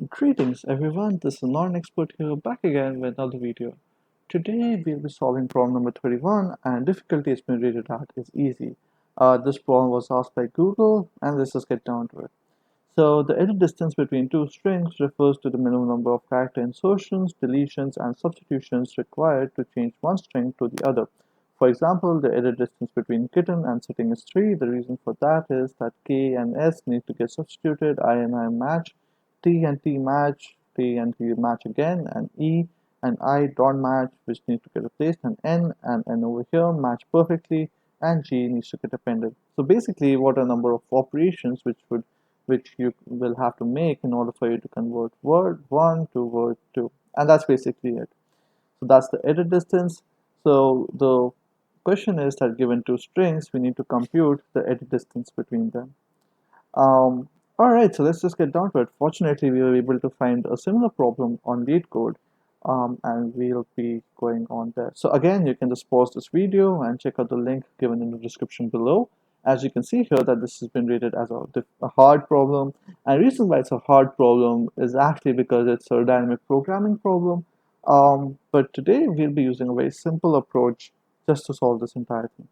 Greetings everyone, this is non-expert here back again with another video. Today we'll be solving problem number 31 and difficulty has been rated at is easy. This problem was asked by Google and let's just get down to it. So the edit distance between two strings refers to the minimum number of character insertions, deletions and substitutions required to change one string to the other. For example, the edit distance between kitten and sitting is 3. The reason for that is that K and S need to get substituted, I and I match, T and T match, T and T match again, and E and I don't match, which need to get replaced, and N over here match perfectly, and G needs to get appended. So basically, what a number of operations which you will have to make in order for you to convert word 1 to word 2, and that's basically it. So that's the edit distance. So the question is that given two strings, we need to compute the edit distance between them. um, all right, so let's just get down to it. Fortunately, we were able to find a similar problem on LeetCode, and we'll be going on there. So again, you can just pause this video and check out the link given in the description below. As you can see here that this has been rated as a hard problem, and the reason why it's a hard problem is actually because it's a dynamic programming problem. But today we'll be using a very simple approach just to solve this entire thing.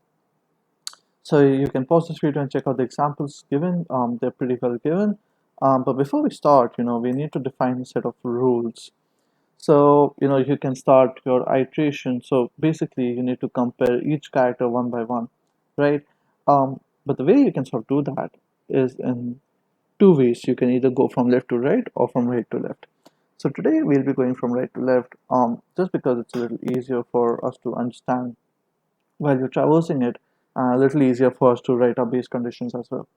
So you can pause this video and check out the examples given. They're pretty well given. But before we start, we need to define a set of rules. So, you can start your iteration. So basically, you need to compare each character one by one, right? But the way you can sort of do that is in two ways. You can either go from left to right or from right to left. So today we'll be going from right to left, just because it's a little easier for us to understand while you're traversing it, a little easier for us to write our base conditions as well.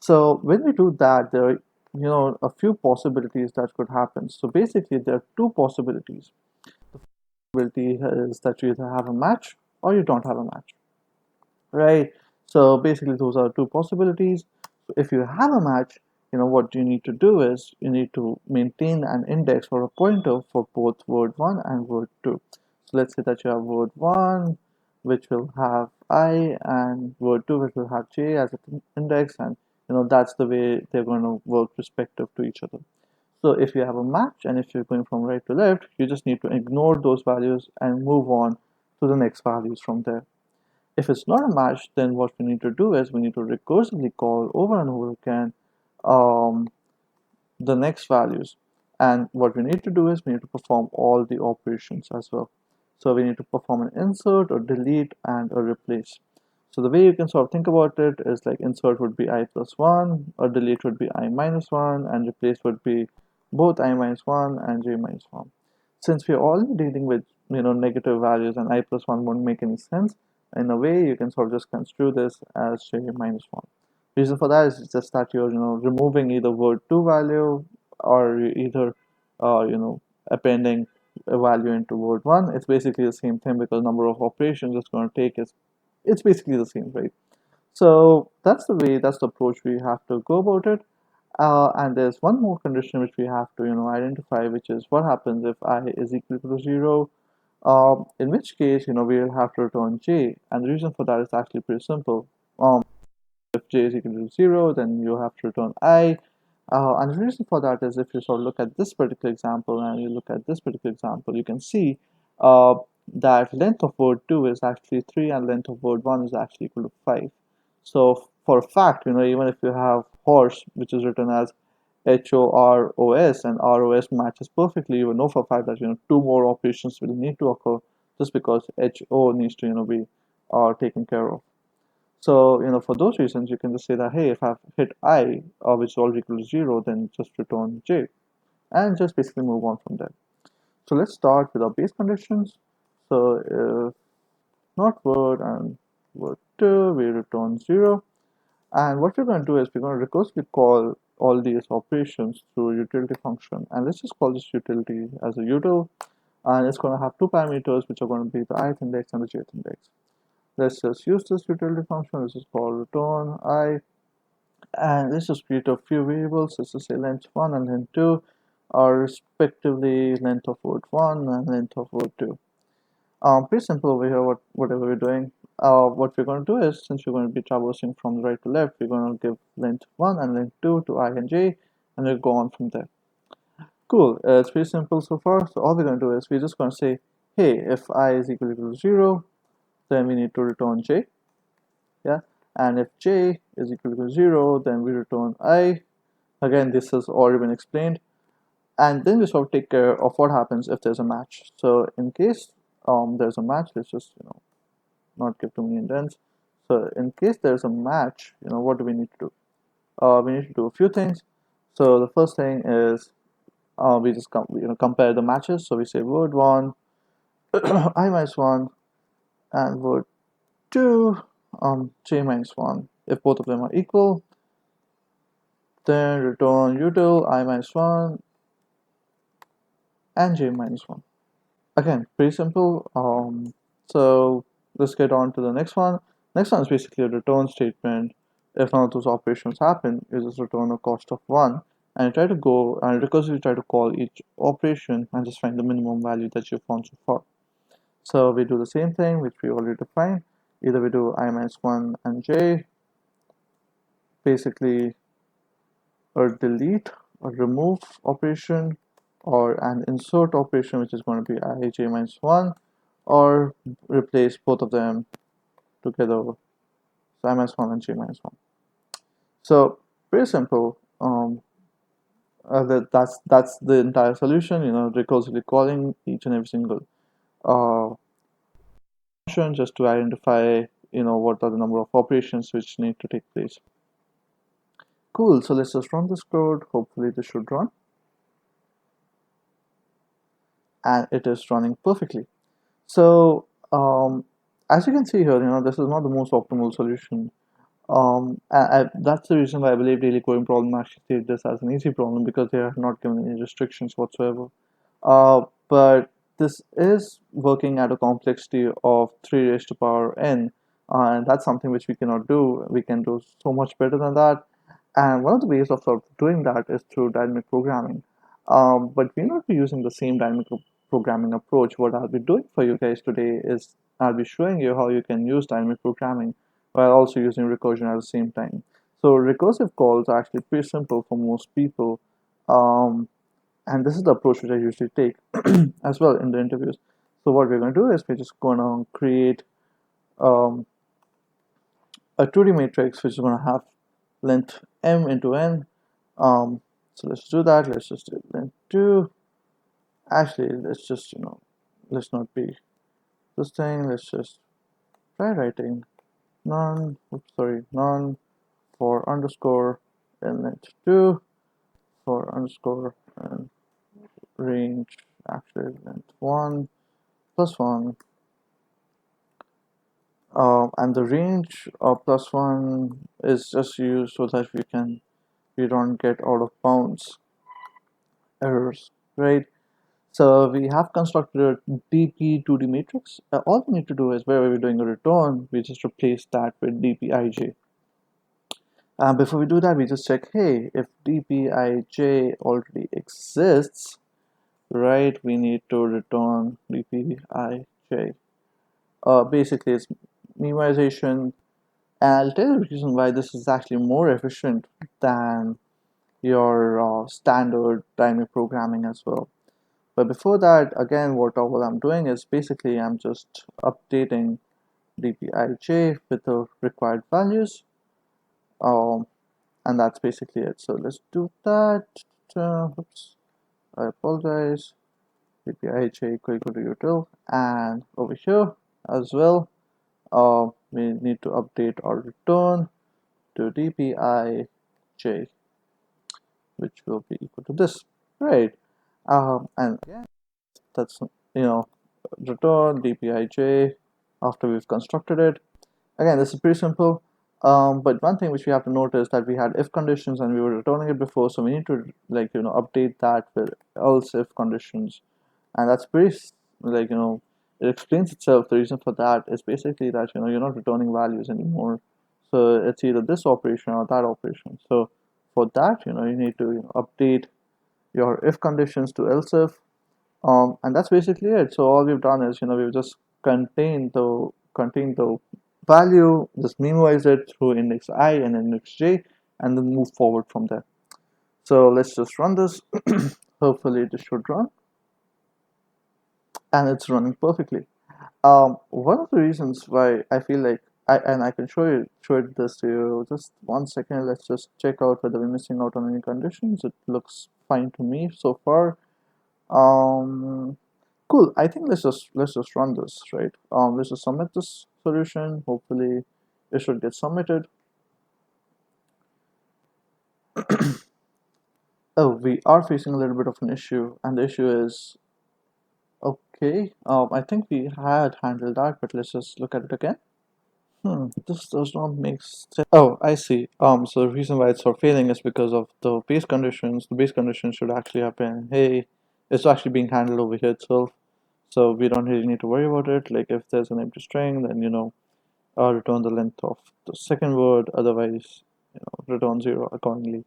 So when we do that, there are a few possibilities that could happen. So basically, there are two possibilities. The possibility is that you either have a match or you don't have a match, right? So basically, those are two possibilities. So if you have a match, what you need to do is you need to maintain an index or a pointer for both word 1 and word 2. So let's say that you have word 1 which will have I and word 2 which will have J as an index, and that's the way they're going to work respective to each other. So if you have a match and if you're going from right to left, you just need to ignore those values and move on to the next values from there. If it's not a match, then what we need to do is we need to recursively call over and over again um, the next values. And what we need to do is we need to perform all the operations as well. So we need to perform an insert or delete and a replace. So the way you can sort of think about it is like insert would be I plus 1, or delete would be I minus 1, and replace would be both I minus 1 and J minus 1. Since we're already dealing with negative values and I plus 1 won't make any sense, in a way you can sort of just construe this as J minus 1. Reason for that is just that you're removing either word 2 value or either appending a value into word 1. It's basically the same thing because number of operations it's going to take is it's basically the same, right? So that's the approach we have to go about it. And there's one more condition which we have to identify, which is what happens if I is equal to 0. In which case we'll have to return J, and the reason for that is actually pretty simple. If J is equal to 0, then you have to return I. And the reason for that is if you sort of look at this particular example and you look at this particular example, you can see uh, that length of word 2 is actually 3 and length of word 1 is actually equal to 5. So for a fact, even if you have horse, which is written as HOROS, and ROS matches perfectly, you will know for a fact that two more operations will need to occur just because HO needs to be taken care of. So, for those reasons, you can just say that, hey, if I've hit I, which is already equal to 0, then just return J, and just basically move on from there. So let's start with our base conditions. So if not word and word 2, we return 0. And what we're going to do is we're going to recursively call all these operations through a utility function. And let's just call this utility as a util. And it's going to have two parameters, which are going to be the ith index and the jth index. Let's just use this utility function. This is called return I, and let's just create a few variables. Let's just say length 1 and length 2 are respectively length of word 1 and length of word 2. Pretty simple over here. Whatever we're doing, what we're going to do is, since we're going to be traversing from right to left, we're going to give length 1 and length 2 to I and J, and we'll go on from there. Cool. It's pretty simple so far. So all we're going to do is we're just going to say, hey, if I is equal to 0, then we need to return j. Yeah. And if j is equal to 0, then we return I. Again, this has already been explained. And then we sort of take care of what happens if there's a match. So in case there's a match, let's just not give too many indents. So in case there's a match, what do we need to do? We need to do a few things. So the first thing is we just compare the matches. So we say word 1 I minus 1 and word 2 j minus 1. If both of them are equal, then return util I minus 1 and j minus 1. Again, pretty simple. So let's get on to the next one. Next one is basically a return statement. If none of those operations happen, you just return a cost of 1 and try to go and recursively try to call each operation and just find the minimum value that you found so far. So we do the same thing which we already defined. Either we do I minus 1 and j, basically a delete or remove operation, or an insert operation which is going to be I j minus 1, or replace both of them together, so I minus 1 and j minus 1. So pretty simple. That's the entire solution, recursively calling each and every single uh, function just to identify what are the number of operations which need to take place. Cool. So let's just run this code. Hopefully this should run, and it is running perfectly. So as you can see here, this is not the most optimal solution. That's the reason why I believe daily coding problem actually treat this as an easy problem, because they are not given any restrictions whatsoever. But this is working at a complexity of 3 raised to power n, and that's something which we cannot do. We can do so much better than that. And one of the ways of sort of doing that is through dynamic programming. But we're not using the same dynamic programming approach. What I'll be doing for you guys today is I'll be showing you how you can use dynamic programming while also using recursion at the same time. So recursive calls are actually pretty simple for most people. And this is the approach which I usually take as well in the interviews. So what we're going to do is we're just going to create um, a 2D matrix which is going to have length m into n. So let's do that. Let's just do length 2. Actually, let's just, let's not be this thing. Let's just try writing none for underscore and length 2 for underscore and range, actually length 1 plus 1. And the range of plus 1 is just used so that we don't get out of bounds errors, right? So we have constructed a dp2d matrix. All we need to do is wherever we're doing a return, we just replace that with dpij. Before we do that, we just check, hey, if dpij already exists, right, we need to return dpij. Basically, it's memoization. And I'll tell you the reason why this is actually more efficient than your standard dynamic programming as well. But before that, again, what I'm doing is basically I'm just updating dpij with the required values, and that's basically it. So let's do that. Oops, I apologize. dpij equal to util, and over here as well, we need to update our return to dpij, which will be equal to this, right? And again, that's return dpij after we've constructed it. Again, this is pretty simple. But one thing which we have to notice that we had if conditions and we were returning it before, so we need to update that with else if conditions, and that's pretty it explains itself. The reason for that is basically that you're not returning values anymore, so it's either this operation or that operation. So for that you need to update your if conditions to else if, and that's basically it. So all we've done is we've just contained the value, just memorize it through index I and index j, and then move forward from there. So let's just run this. Hopefully this should run, and it's running perfectly. One of the reasons why I feel like I can show it this to you. Just 1 second. Let's just check out whether we're missing out on any conditions. It looks fine to me so far. Um, cool. I think let's just run this, right? Let's just submit this solution. Hopefully, it should get submitted. Oh, we are facing a little bit of an issue, and the issue is okay. I think we had handled that, but let's just look at it again. This does not make sense. Oh, I see. So the reason why it's sort of failing is because of the base conditions. The base conditions should actually have been, hey, it's actually being handled over here itself. So we don't really need to worry about it. Like if there's an empty string, then return the length of the second word. Otherwise, return zero accordingly.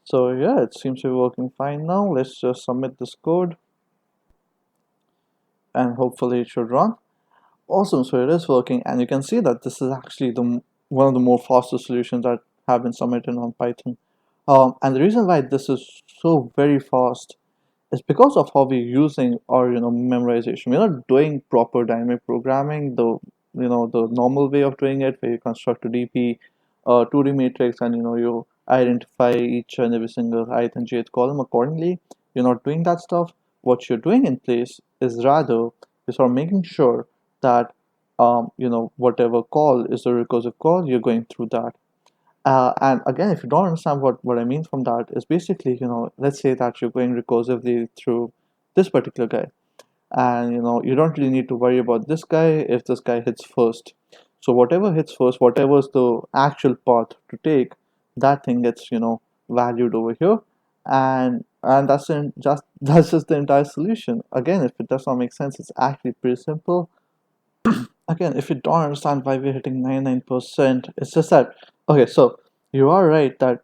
So yeah, it seems to be working fine now. Let's just submit this code, and hopefully it should run. Awesome, so it is working, and you can see that this is actually one of the more faster solutions that have been submitted on Python. And the reason why this is so very fast is because of how we're using our memorization. We're not doing proper dynamic programming, the normal way of doing it, where you construct a DP, 2D matrix, and you identify each and every single ith and jth column accordingly. You're not doing that stuff. What you're doing in place is rather you're sort of making sure that whatever call is a recursive call, you're going through that. And again, if you don't understand what I mean from that, is basically, let's say that you're going recursively through this particular guy, and you don't really need to worry about this guy if this guy hits first. So whatever hits first, whatever's the actual path to take, that thing gets valued over here, and that's just the entire solution. Again, if it does not make sense, it's actually pretty simple. Again, if you don't understand why we're hitting 99%, it's just that, okay, so you are right that,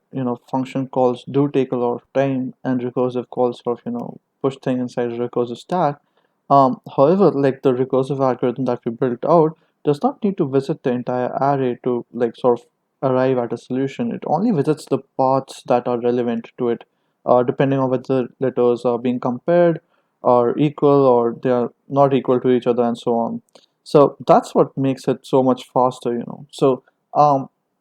function calls do take a lot of time, and recursive calls sort of, push things inside a recursive stack. However, like the recursive algorithm that we built out does not need to visit the entire array to like sort of arrive at a solution. It only visits the paths that are relevant to it, depending on whether letters are being compared or equal or they are not equal to each other and so on. So that's what makes it so much faster. So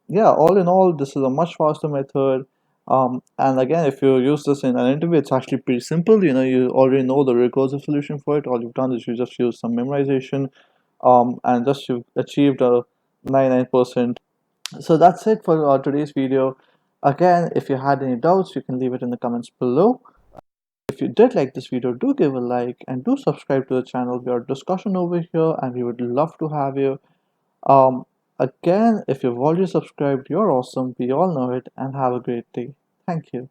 yeah, all in all, this is a much faster method. And again, if you use this in an interview, it's actually pretty simple. You already know the recursive solution for it. All you've done is you just use some memorization, and just you've achieved a 99%. So that's it for today's video. Again, if you had any doubts, you can leave it in the comments below. If you did like this video, do give a like and do subscribe to the channel. We are discussion over here, and we would love to have you. Um, Again, if you've already subscribed, you're awesome. We all know it, and have a great day. Thank you.